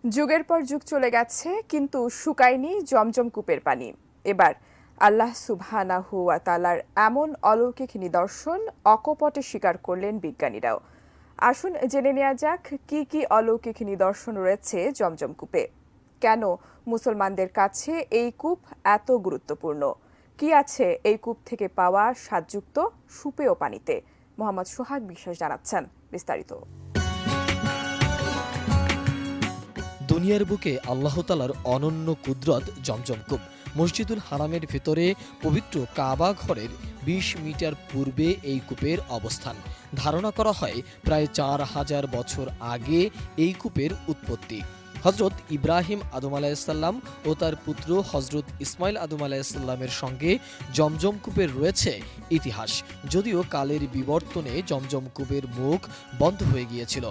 যুগের পর যুগ চলে গেছে, কিন্তু শুকায়নি জমজম কূপের পানি। এবার আল্লাহ সুবহানাহু ওয়া তাআলার এমন অলৌকিক নিদর্শন অকপটে স্বীকার করলেন বিজ্ঞানীরাও। আসুন জেনে নেওয়া যাক কি কি অলৌকিক নিদর্শন রয়েছে জমজম কূপে। কেন মুসলমানদের কাছে এই কূপ এত গুরুত্বপূর্ণ? কি আছে এই কূপ থেকে পাওয়া স্বাদযুক্ত সুপেয় পানিতে? মোহাম্মদ সোহাগ বিশ্বাস জানাচ্ছেন বিস্তারিত। দুনিয়ার বুকে আল্লাহ তাআলার অনন্য কুদরত জমজম কূপ। মসজিদুল হারামের ভেতরে পবিত্র কাবা ঘরের ২০ মিটার পূর্বে এই কূপের অবস্থান। ধারণা করা হয় প্রায় ৪,০০০ বছর আগে এই কূপের উৎপত্তি। হজরত ইব্রাহিম আদম আলাইহিসসালাম ও তার পুত্র হজরত ইসমাইল আদম আলাইহিসসালামের সঙ্গে জমজম কূপের রয়েছে ইতিহাস, যদিও কালের বিবর্তনে জমজম কূপের মুখ বন্ধ হয়ে গিয়েছিল।